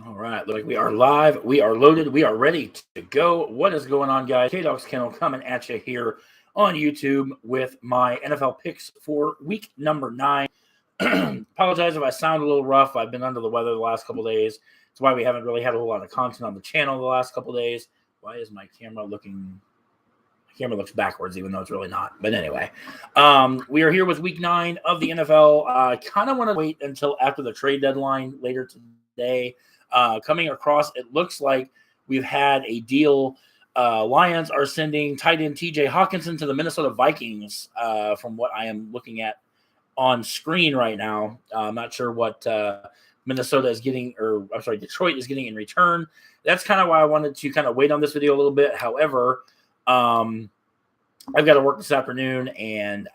All right, look, we are live, we are loaded, we are ready to go. What is going on, guys? K Dogs Kennel coming at you here on YouTube with my NFL picks for week number 9. Apologize if I sound a little rough. I've been under the weather the last couple days. That's why we haven't really had a whole lot of content on the channel the last couple days. Why is my camera looking? My camera looks backwards, even though it's really not. But anyway, we are here with week 9 of the NFL. I kind of want to wait until after the trade deadline later today. Coming across, it looks like we've had a deal. Lions are sending tight end TJ Hawkinson to the Minnesota Vikings, from what I am looking at on screen right now. I'm not sure what Minnesota is getting, or I'm sorry, Detroit is getting in return. That's kind of why I wanted to kind of wait on this video a little bit. However, I've got to work this afternoon, and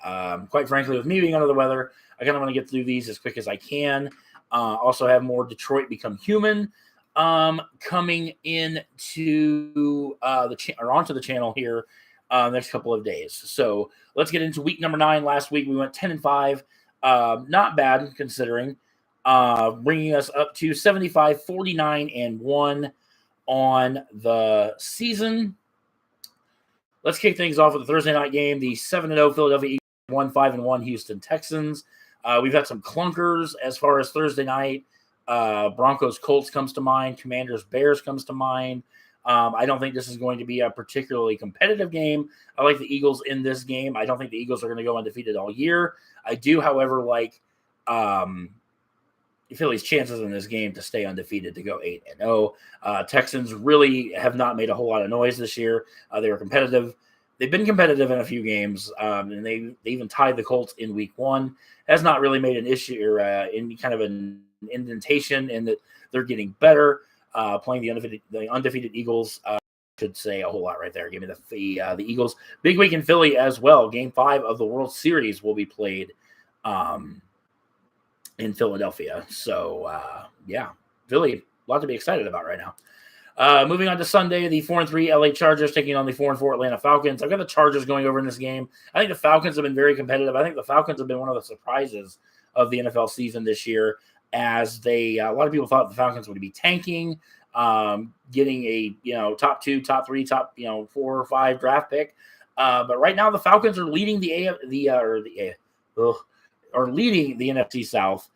quite frankly, with me being under the weather, I kind of want to get through these as quick as I can. Also have more Detroit Become Human coming into onto the channel here next couple of days. So let's get into week number 9. Last week we went 10-5, not bad considering, bringing us up to 75, 49-1 on the season. Let's kick things off with the Thursday night game. The 7-0 Philadelphia Eagles 1-5-1 Houston Texans. We've had some clunkers as far as Thursday night. Broncos Colts comes to mind. Commanders Bears comes to mind. I don't think this is going to be a particularly competitive game. I like the Eagles in this game. I don't think the Eagles are going to go undefeated all year. I do, however, like Philly's chances in this game to stay undefeated, to go 8-0. Texans really have not made a whole lot of noise this year. They were competitive. They've been competitive in a few games, and they even tied the Colts in week 1. Has not really made an issue or any kind of an indentation in that they're getting better. Playing the undefeated Eagles should say a whole lot right there. Give me the Eagles. Big week in Philly as well. Game 5 of the World Series will be played in Philadelphia. So, yeah, Philly, a lot to be excited about right now. Moving on to Sunday, the 4-3 LA Chargers taking on the 4-4 Atlanta Falcons. I've got the Chargers going over in this game. I think the Falcons have been very competitive. I think the Falcons have been one of the surprises of the NFL season this year, as a lot of people thought the Falcons would be tanking, getting a top 2, top 3, top 4 or 5 draft pick. But right now the Falcons are leading leading the NFC South,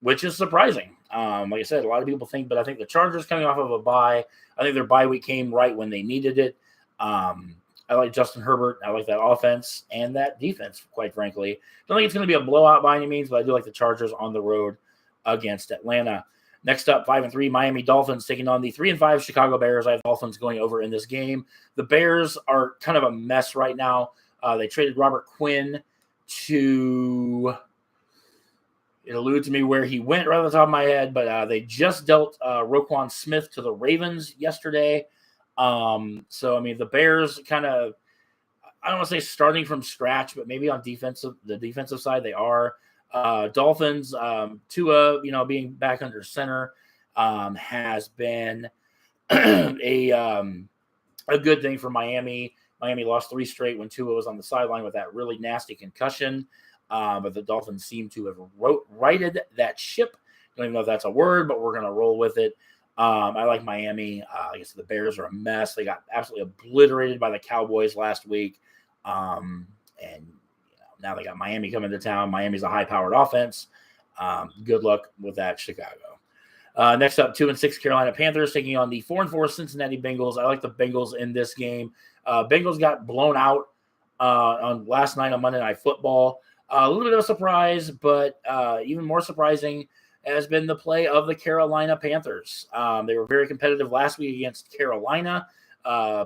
which is surprising. Like I said, a lot of people think, but I think the Chargers coming off of a bye, I think their bye week came right when they needed it. I like Justin Herbert. I like that offense and that defense, quite frankly. Don't think it's going to be a blowout by any means, but I do like the Chargers on the road against Atlanta. Next up, 5-3 Miami Dolphins taking on the 3-5 Chicago Bears. I have Dolphins going over in this game. The Bears are kind of a mess right now. They traded Robert Quinn to... It eludes me where he went right off the top of my head, but they just dealt Roquan Smith to the Ravens yesterday. So, I mean, the Bears kind of, I don't want to say starting from scratch, but maybe on the defensive side, they are. Dolphins, Tua, being back under center, has been a good thing for Miami. Miami lost 3 straight when Tua was on the sideline with that really nasty concussion. But the Dolphins seem to have righted that ship. Don't even know if that's a word, but we're going to roll with it. I like Miami. I guess the Bears are a mess. They got absolutely obliterated by the Cowboys last week. And now they got Miami coming to town. Miami's a high-powered offense. Good luck with that, Chicago. Next up, 2-6 Carolina Panthers taking on the 4-4 Cincinnati Bengals. I like the Bengals in this game. Bengals got blown out on last night on Monday Night Football. A little bit of a surprise, but even more surprising has been the play of the Carolina Panthers. They were very competitive last week against Carolina.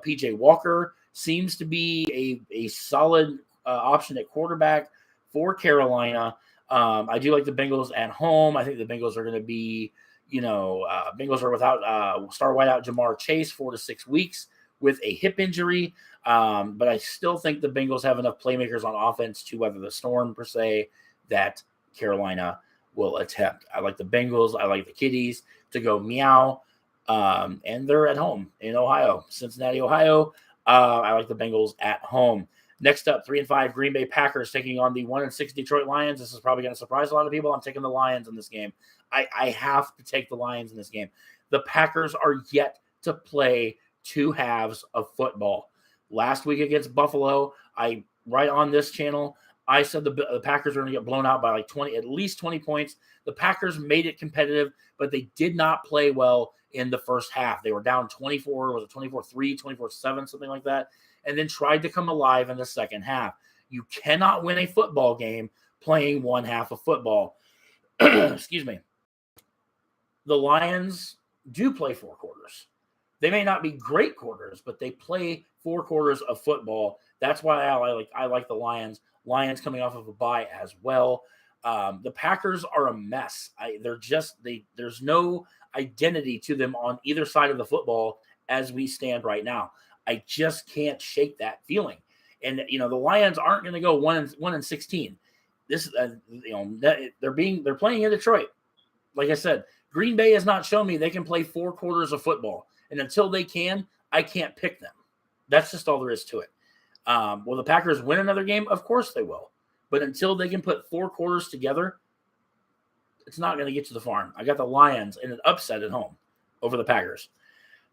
P.J. Walker seems to be a solid option at quarterback for Carolina. I do like the Bengals at home. I think the Bengals are going to be, Bengals are without star wideout Jamar Chase 4 to 6 weeks with a hip injury. But I still think the Bengals have enough playmakers on offense to weather the storm, per se, that Carolina will attempt. I like the Bengals. I like the Kitties to go meow. And they're at home in Ohio, Cincinnati, Ohio. I like the Bengals at home. Next up, 3-5 Green Bay Packers taking on the 1-6 Detroit Lions. This is probably going to surprise a lot of people. I'm taking the Lions in this game. I have to take the Lions in this game. The Packers are yet to play 2 halves of football. Last week against Buffalo, right on this channel, I said the Packers are going to get blown out by like 20, at least 20 points. The Packers made it competitive, but they did not play well in the first half. They were down 24, was it 24-3, 24-7, something like that, and then tried to come alive in the second half. You cannot win a football game playing one half of football. Excuse me. The Lions do play 4 quarters. They may not be great quarters, but they play 4 quarters of football. That's why I like the Lions. Lions coming off of a bye as well. The Packers are a mess. There's no identity to them on either side of the football as we stand right now. I just can't shake that feeling. And the Lions aren't going to go 1-16. This they're playing in Detroit. Like I said, Green Bay has not shown me they can play 4 quarters of football, and until they can, I can't pick them. That's just all there is to it. Will the Packers win another game? Of course they will. But until they can put 4 quarters together, it's not going to get to the farm. I got the Lions in an upset at home over the Packers.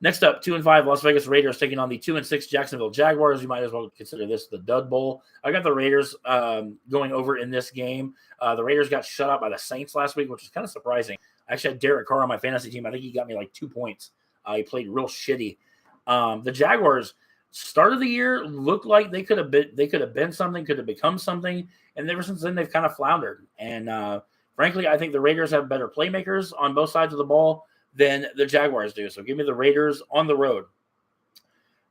Next up, 2-5 Las Vegas Raiders taking on the 2-6 Jacksonville Jaguars. You might as well consider this the Dud Bowl. I got the Raiders going over in this game. The Raiders got shut out by the Saints last week, which is kind of surprising. I actually had Derek Carr on my fantasy team. I think he got me like 2 points. He played real shitty. The Jaguars start of the year looked like they could have been something, could have become something, and ever since then they've kind of floundered. And frankly, I think the Raiders have better playmakers on both sides of the ball than the Jaguars do. So give me the Raiders on the road.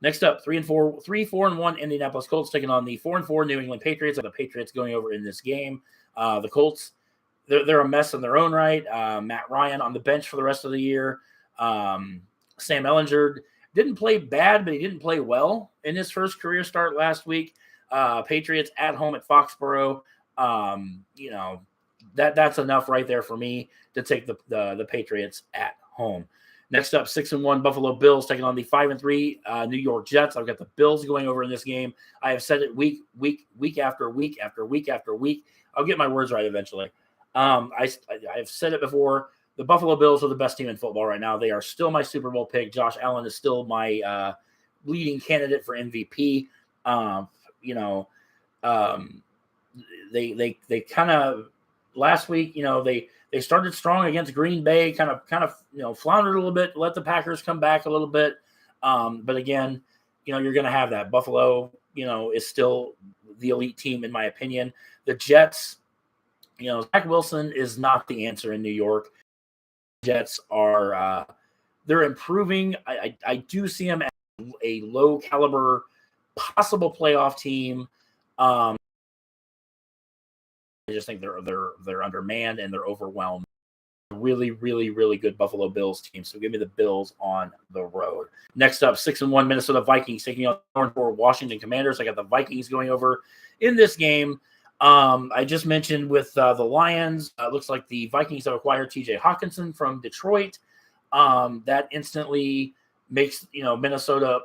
Next up, 3-4-1 Indianapolis Colts taking on the 4-4 New England Patriots. The Patriots going over in this game. The Colts, they're a mess in their own right. Matt Ryan on the bench for the rest of the year. Sam Ehlinger didn't play bad, but he didn't play well in his first career start last week. Patriots at home at Foxborough. That's enough right there for me to take the Patriots at home. Next up, 6-1 Buffalo Bills taking on the 5-3 New York Jets. I've got the Bills going over in this game. I have said it week after week after week after week. I'll get my words right eventually. I've said it before. The Buffalo Bills are the best team in football right now. They are still my Super Bowl pick. Josh Allen is still my leading candidate for MVP. They kind of last week, they started strong against Green Bay, kind of floundered a little bit, let the Packers come back a little bit. But again, you're going to have that. Buffalo, is still the elite team in my opinion. The Jets, Zach Wilson is not the answer in New York. Jets are they're improving. I do see them as a low caliber possible playoff team. I just think they're undermanned and they're overwhelmed. Really, really, really good Buffalo Bills team. So give me the Bills on the road. Next up, 6-1 Minnesota Vikings taking on 4-4 Washington Commanders. I got the Vikings going over in this game. I just mentioned with the Lions, looks like the Vikings have acquired TJ Hawkinson from Detroit. That instantly makes Minnesota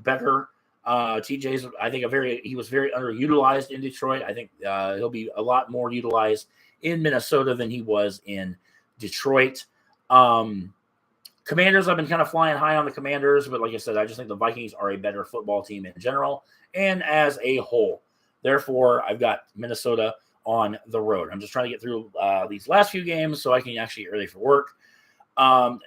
better. TJ's I think he was very underutilized in Detroit. I think he'll be a lot more utilized in Minnesota than he was in Detroit. Commanders, I've been kind of flying high on the Commanders, but like I said, I just think the Vikings are a better football team in general and as a whole. Therefore, I've got Minnesota on the road. I'm just trying to get through these last few games so I can actually get ready for work.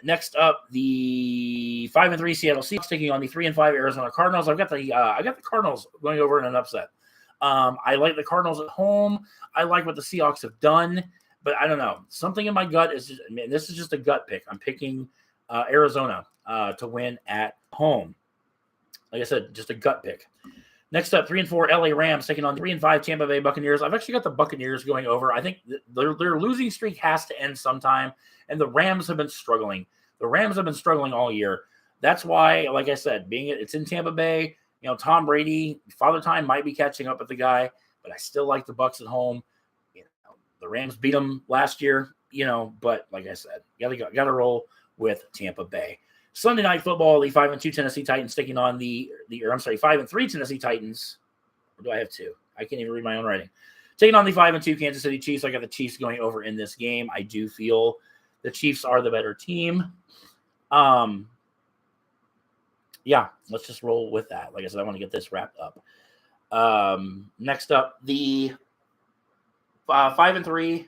Next up, the 5-3 Seattle Seahawks taking on the 3-5 Arizona Cardinals. I've got the Cardinals going over in an upset. I like the Cardinals at home. I like what the Seahawks have done, but I don't know. Something in my gut is this is just a gut pick. I'm picking Arizona to win at home. Like I said, just a gut pick. Next up, 3-4 LA Rams taking on 3-5 Tampa Bay Buccaneers. I've actually got the Buccaneers going over. I think their losing streak has to end sometime, and the Rams have been struggling. The Rams have been struggling all year. That's why, like I said, it's in Tampa Bay. Tom Brady, Father Time might be catching up with the guy, but I still like the Bucs at home. The Rams beat them last year, but like I said, got to roll with Tampa Bay. Sunday Night Football, the 5-2 Tennessee Titans taking on the 5-3 Tennessee Titans. Or do I have two? I can't even read my own writing. Taking on the 5-2 Kansas City Chiefs. I got the Chiefs going over in this game. I do feel The Chiefs are the better team. Yeah, let's just roll with that. Like I said, I want to get this wrapped up. Next up, the 5-3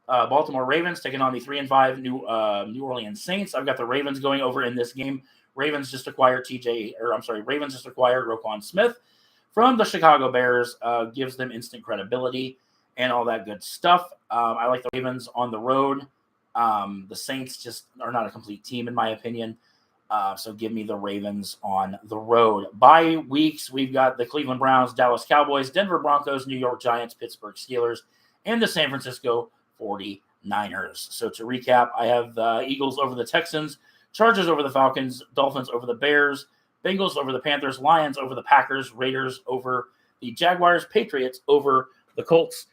Baltimore Ravens taking on the 3-5 New Orleans Saints. I've got the Ravens going over in this game. Ravens just acquired Roquan Smith from the Chicago Bears. Gives them instant credibility and all that good stuff. I like the Ravens on the road. The Saints just are not a complete team, in my opinion. So give me the Ravens on the road. Bye weeks, we've got the Cleveland Browns, Dallas Cowboys, Denver Broncos, New York Giants, Pittsburgh Steelers, and the San Francisco 49ers. So to recap, I have the Eagles over the Texans, Chargers over the Falcons, Dolphins over the Bears, Bengals over the Panthers, Lions over the Packers, Raiders over the Jaguars, Patriots over the Colts,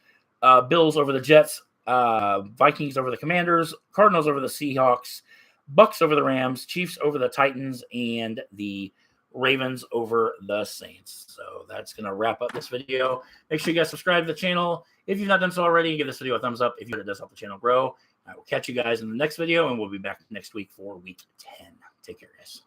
Bills over the Jets, Vikings over the Commanders, Cardinals over the Seahawks, Bucks over the Rams, Chiefs over the Titans, and the Ravens over the Saints. So that's going to wrap up this video. Make sure you guys subscribe to the channel. If you've not done so already, give this video a thumbs up. If you do, it does help the channel grow. I will catch you guys in the next video, and we'll be back next week for week 10. Take care, guys.